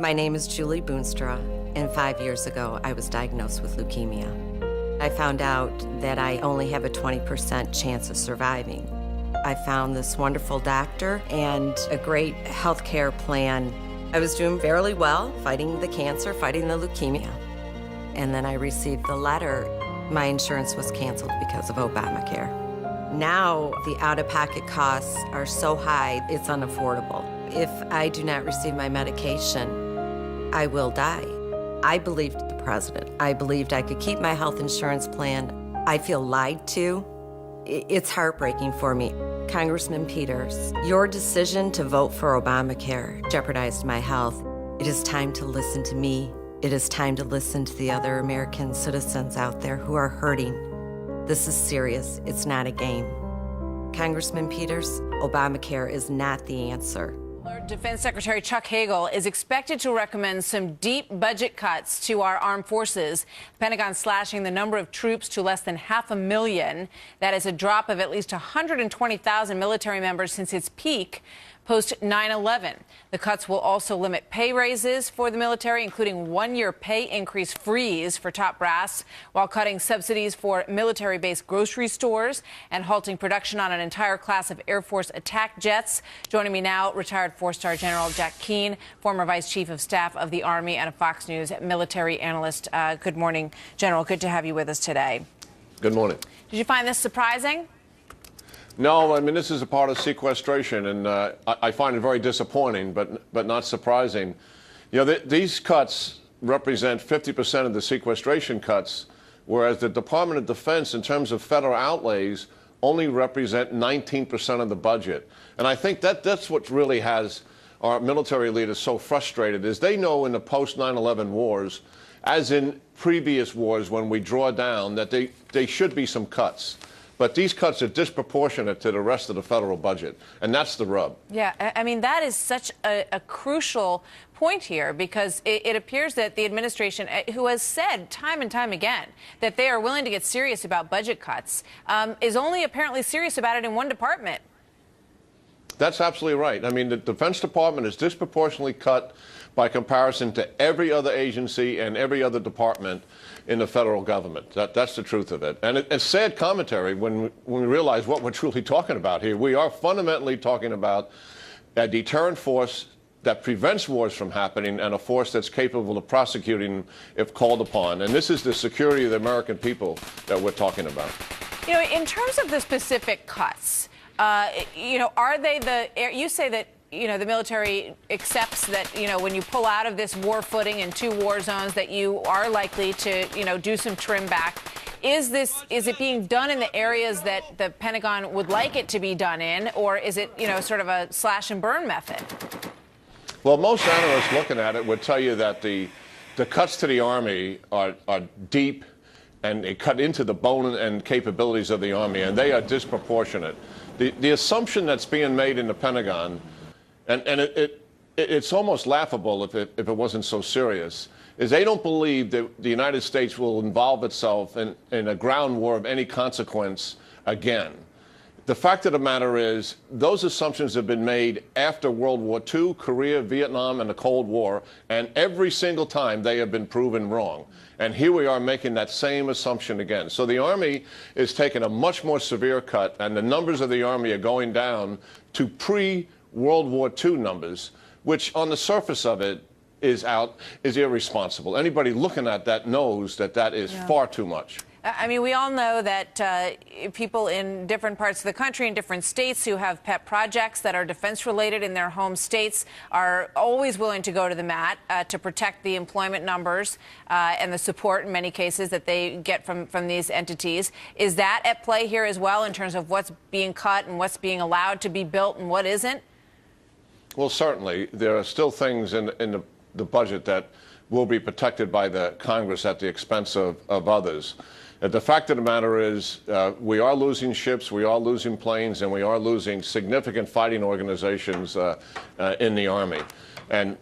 My name is Julie Boonstra, and 5 years ago, I was diagnosed with leukemia. I found out that I only have a 20% chance of surviving. I found this wonderful doctor and a great healthcare plan. I was doing fairly well, fighting the cancer, fighting the leukemia. And then I received the letter. My insurance was canceled because of Obamacare. Now, the out-of-pocket costs are so high, it's unaffordable. If I do not receive my medication, I will die. I believed the president. I believed I could keep my health insurance plan. I feel lied to. It's heartbreaking for me. Congressman Piers, your decision to vote for Obamacare jeopardized my health. It is time to listen to me. It is time to listen to the other American citizens out there who are hurting. This is serious. It's not a game. Congressman Piers, Obamacare is not the answer. Defense Secretary Chuck Hagel is expected to recommend some deep budget cuts to our armed forces. The Pentagon slashing the number of troops to less than 500,000. That is a drop of at least 120,000 military members since its peak post 9/11. The cuts will also limit pay raises for the military, including one-year pay increase freeze for top brass, while cutting subsidies for military-based grocery stores and halting production on an entire class of Air Force attack jets. Joining me now, retired four-star General Jack Keane, former Vice Chief of Staff of the Army and a Fox News military analyst. Good morning, General. Good to have you with us today. Good morning. Did you find this surprising? No, I mean, this is a part of sequestration, and I find it very disappointing, but not surprising. You know, these cuts represent 50% of the sequestration cuts, whereas the Department of Defense, in terms of federal outlays, only represent 19% of the budget. And I think that's what really has our military leaders so frustrated, is they know in the post-9/11 wars, as in previous wars when we draw down, that they should be some cuts. But these cuts are disproportionate to the rest of the federal budget, and that's the rub. Yeah, I mean, that is such a crucial point here, because it appears that the administration, who has said time and time again that they are willing to get serious about budget cuts, is only apparently serious about it in one department. That's absolutely right. I mean, the Defense Department is disproportionately cut by comparison to every other agency and every other department in the federal government. That's the truth of it. And it's sad commentary when we realize what we're truly talking about here. We are fundamentally talking about a deterrent force that prevents wars from happening and a force that's capable of prosecuting if called upon. And this is the security of the American people that we're talking about. You know, in terms of the specific cuts, you know, are they you say that, you know, the military accepts that, you know, when you pull out of this war footing in two war zones, that you are likely to, you know, do some trim back. Is it being done in the areas that the Pentagon would like it to be done in, or is it, you know, sort of a slash and burn method? Well, most analysts looking at it would tell you that the cuts to the Army are deep, and they cut into the bone and capabilities of the Army, and they are disproportionate. The assumption that's being made in the Pentagon, and it's almost laughable if it wasn't so serious, is they don't believe that the United States will involve itself in a ground war of any consequence again. The fact of the matter is, those assumptions have been made after World War II, Korea, Vietnam, and the Cold War, and every single time they have been proven wrong. And here we are making that same assumption again. So the Army is taking a much more severe cut, and the numbers of the Army are going down to pre-World War II numbers, which on the surface of it is irresponsible. Anybody looking at that knows that that is far too much. I mean, we all know that people in different parts of the country, in different states who have pet projects that are defense-related in their home states are always willing to go to the mat to protect the employment numbers and the support, in many cases, that they get from these entities. Is that at play here as well, in terms of what's being cut and what's being allowed to be built and what isn't? Well, certainly. There are still things in the budget that will be protected by the Congress at the expense of others. The fact of the matter is, we are losing ships, we are losing planes, and we are losing significant fighting organizations in the Army. And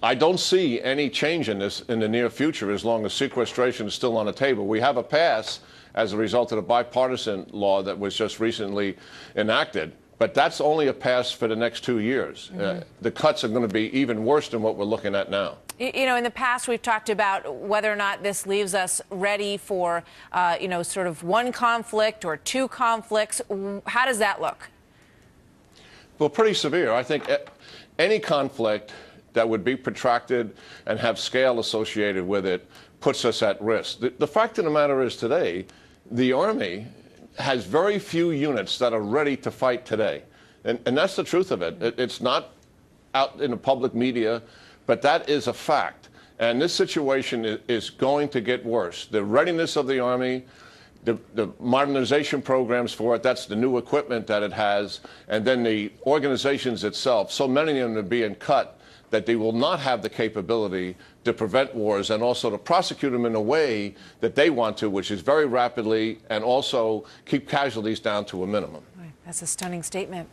I don't see any change in this in the near future as long as sequestration is still on the table. We have a pass as a result of the bipartisan law that was just recently enacted. But that's only a pass for the next 2 years. The cuts are going to be even worse than what we're looking at now. You know, in the past, we've talked about whether or not this leaves us ready for, you know, sort of one conflict or two conflicts. How does that look? Well, pretty severe. I think any conflict that would be protracted and have scale associated with it puts us at risk. The fact of the matter is today, the Army has very few units that are ready to fight today. And that's the truth of it. It's not out in the public media, but that is a fact. And this situation is going to get worse. The readiness of the Army, the modernization programs for it, that's the new equipment that it has, and then the organizations itself, so many of them are being cut that they will not have the capability to prevent wars and also to prosecute them in a way that they want to, which is very rapidly, and also keep casualties down to a minimum. That's a stunning statement.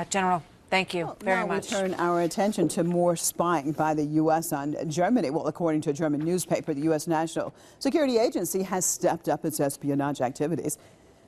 General, thank you very much. Now we turn our attention to more spying by the U.S. on Germany. Well, according to a German newspaper, the U.S. National Security Agency has stepped up its espionage activities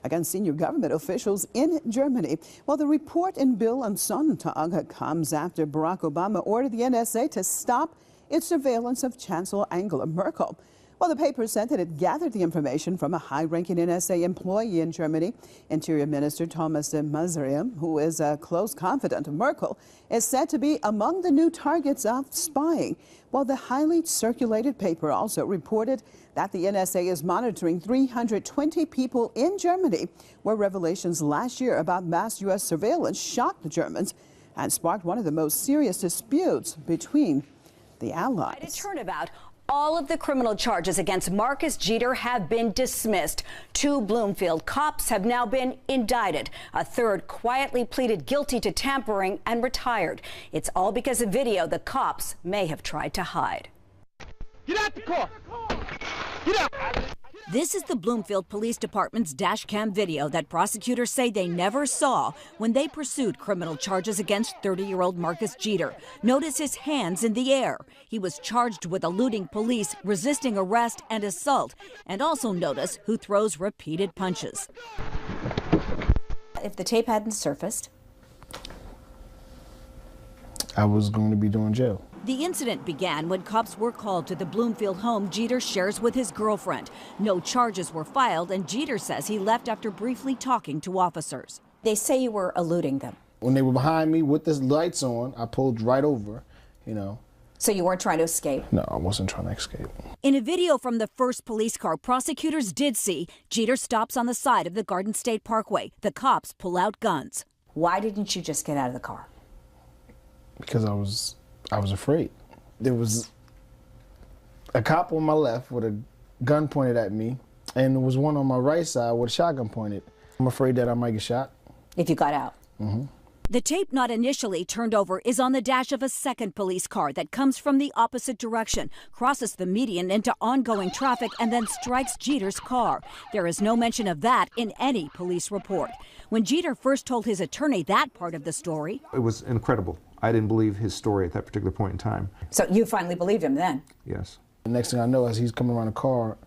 against senior government officials in Germany. Well, the report in Bill am Sonntag comes after Barack Obama ordered the NSA to stop its surveillance of Chancellor Angela Merkel. Well, the paper said that it gathered the information from a high-ranking NSA employee in Germany. Interior Minister Thomas de Maizière, who is a close confidant of Merkel, is said to be among the new targets of spying. While the highly circulated paper also reported that the NSA is monitoring 320 people in Germany, where revelations last year about mass U.S. surveillance shocked the Germans and sparked one of the most serious disputes between the allies. It's turnabout. All of the criminal charges against Marcus Jeter have been dismissed. 2 Bloomfield cops have now been indicted. A third quietly pleaded guilty to tampering and retired. It's all because of video the cops may have tried to hide. Get out the car! Get out! This is the Bloomfield Police Department's dash cam video that prosecutors say they never saw when they pursued criminal charges against 30-year-old Marcus Jeter. Notice his hands in the air. He was charged with eluding police, resisting arrest, and assault. And also notice who throws repeated punches. If the tape hadn't surfaced, I was going to be doing jail. The incident began when cops were called to the Bloomfield home Jeter shares with his girlfriend. No charges were filed, and Jeter says he left after briefly talking to officers. they say you were eluding them. When they were behind me with the lights on, I pulled right over, you know. So you weren't trying to escape? No, I wasn't trying to escape. In a video from the first police car, prosecutors did see Jeter stops on the side of the Garden State Parkway. The cops pull out guns. Why didn't you just get out of the car? Because I was afraid. There was a cop on my left with a gun pointed at me, and there was one on my right side with a shotgun pointed. I'm afraid that I might get shot. If you got out? Mm-hmm. The tape not initially turned over is on the dash of a second police car that comes from the opposite direction, crosses the median into ongoing traffic, and then strikes Jeter's car. There is no mention of that in any police report. When Jeter first told his attorney that part of the story, it was incredible. I didn't believe his story at that particular point in time. So you finally believed him then? Yes. The next thing I know, as he's coming around the car,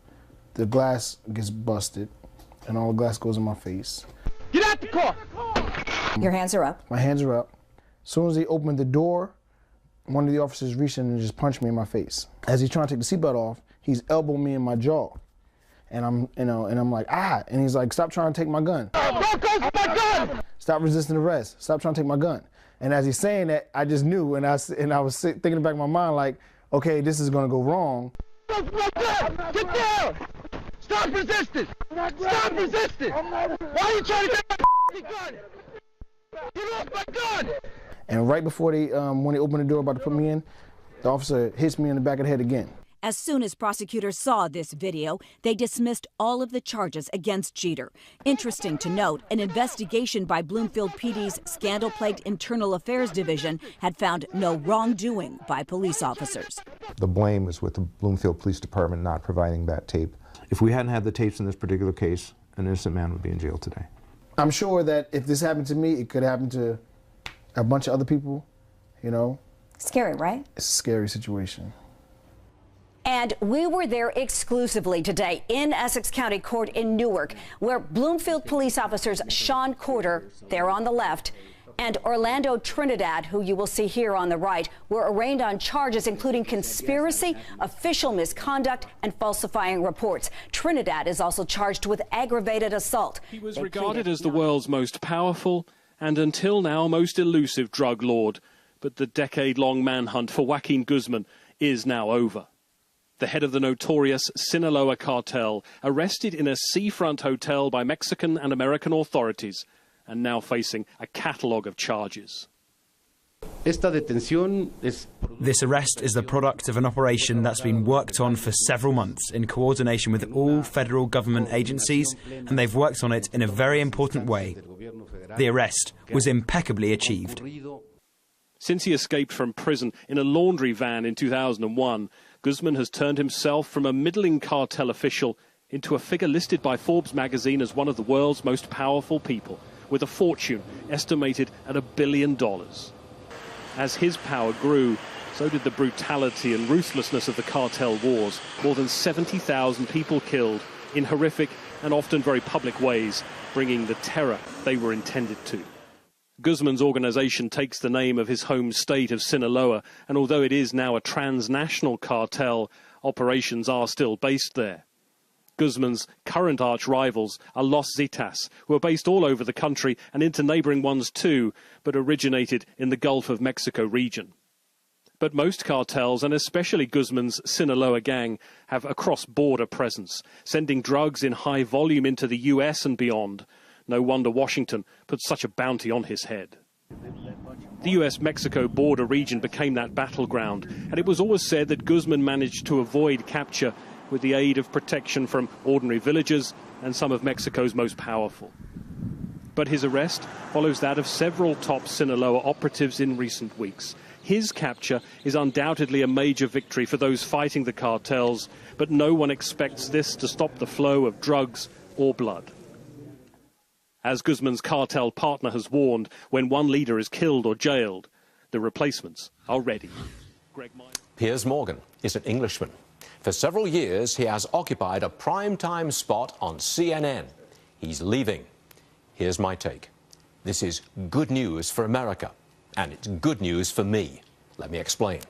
the glass gets busted, and all the glass goes in my face. Get out the car! Your hands are up. My hands are up. As soon as he opened the door, one of the officers reached in and just punched me in my face. As he's trying to take the seatbelt off, he's elbowing me in my jaw. And I'm like, ah! And he's like, stop trying to take my gun. Don't go for my gun! Stop resisting arrest. Stop trying to take my gun. And as he's saying that, I just knew, and I was thinking in the back of my mind, like, okay, this is gonna go wrong. Get down! Stop resisting! Stop resisting! Why are you trying to take my gun? Get off my gun! And right before when they opened the door about to put me in, the officer hits me in the back of the head again. as soon as prosecutors saw this video, they dismissed all of the charges against Jeter. Interesting to note, an investigation by Bloomfield PD's scandal-plagued Internal Affairs Division had found no wrongdoing by police officers. The blame is with the Bloomfield Police Department not providing that tape. If we hadn't had the tapes in this particular case, an innocent man would be in jail today. I'm sure that if this happened to me, it could happen to a bunch of other people, you know. Scary, right? It's a scary situation. And we were there exclusively today in Essex County Court in Newark, where Bloomfield police officers Sean Corder, there on the left, and Orlando Trinidad, who you will see here on the right, were arraigned on charges including conspiracy, official misconduct, and falsifying reports. Trinidad is also charged with aggravated assault. He was regarded as the world's most powerful and until now most elusive drug lord. But the decade-long manhunt for Joaquin Guzman is now over. The head of the notorious Sinaloa cartel, arrested in a seafront hotel by Mexican and American authorities, and now facing a catalogue of charges. This arrest is the product of an operation that's been worked on for several months in coordination with all federal government agencies, and they've worked on it in a very important way. The arrest was impeccably achieved. Since he escaped from prison in a laundry van in 2001, Guzman has turned himself from a middling cartel official into a figure listed by Forbes magazine as one of the world's most powerful people, with a fortune estimated at $1 billion. As his power grew, so did the brutality and ruthlessness of the cartel wars. More than 70,000 people killed in horrific and often very public ways, bringing the terror they were intended to. Guzman's organization takes the name of his home state of Sinaloa, and although it is now a transnational cartel, operations are still based there. Guzman's current arch-rivals are Los Zetas, who are based all over the country and into neighboring ones too, but originated in the Gulf of Mexico region. But most cartels, and especially Guzman's Sinaloa gang, have a cross-border presence, sending drugs in high volume into the US and beyond. No wonder Washington put such a bounty on his head. The US-Mexico border region became that battleground, and it was always said that Guzman managed to avoid capture with the aid of protection from ordinary villagers and some of Mexico's most powerful. But his arrest follows that of several top Sinaloa operatives in recent weeks. His capture is undoubtedly a major victory for those fighting the cartels, but no one expects this to stop the flow of drugs or blood. As Guzman's cartel partner has warned, when one leader is killed or jailed, the replacements are ready. Piers Morgan is an Englishman. For several years, he has occupied a prime-time spot on CNN. He's leaving. Here's my take. This is good news for America, and it's good news for me. Let me explain.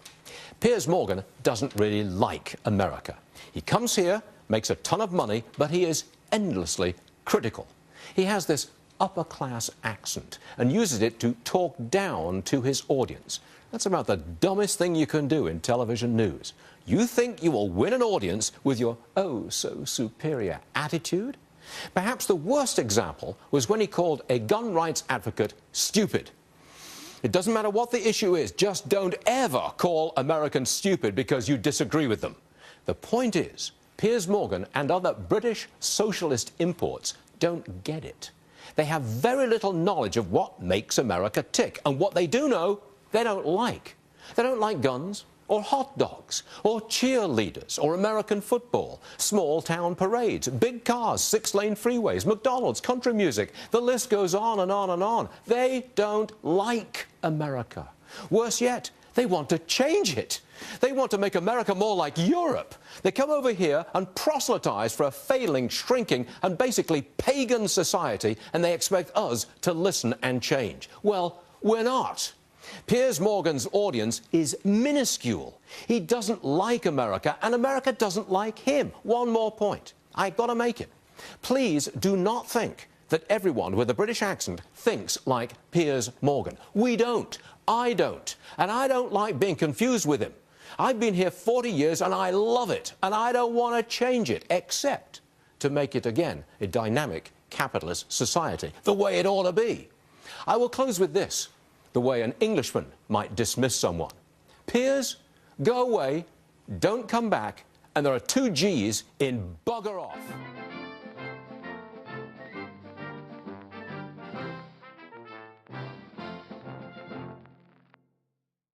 Piers Morgan doesn't really like America. He comes here, makes a ton of money, but he is endlessly critical. He has this upper-class accent and uses it to talk down to his audience. That's about the dumbest thing you can do in television news. You think you will win an audience with your oh-so-superior attitude? Perhaps the worst example was when he called a gun rights advocate stupid. It doesn't matter what the issue is, just don't ever call Americans stupid because you disagree with them. The point is, Piers Morgan and other British socialist imports don't get it. They have very little knowledge of what makes America tick, and what they do know, they don't like. They don't like guns, or hot dogs, or cheerleaders, or American football, small-town parades, big cars, 6-lane freeways, McDonald's, country music. The list goes on and on and on. They don't like America. Worse yet, they want to change it. They want to make America more like Europe. They come over here and proselytize for a failing, shrinking, and basically pagan society, and they expect us to listen and change. Well, we're not. Piers Morgan's audience is minuscule. He doesn't like America, and America doesn't like him. One more point. I've got to make it. Please do not think that everyone with a British accent thinks like Piers Morgan. We don't. I don't. And I don't like being confused with him. I've been here 40 years, and I love it, and I don't want to change it, except to make it, again, a dynamic capitalist society, the way it ought to be. I will close with this. The way an Englishman might dismiss someone. Piers, go away, don't come back, and there are 2 G's in bugger off.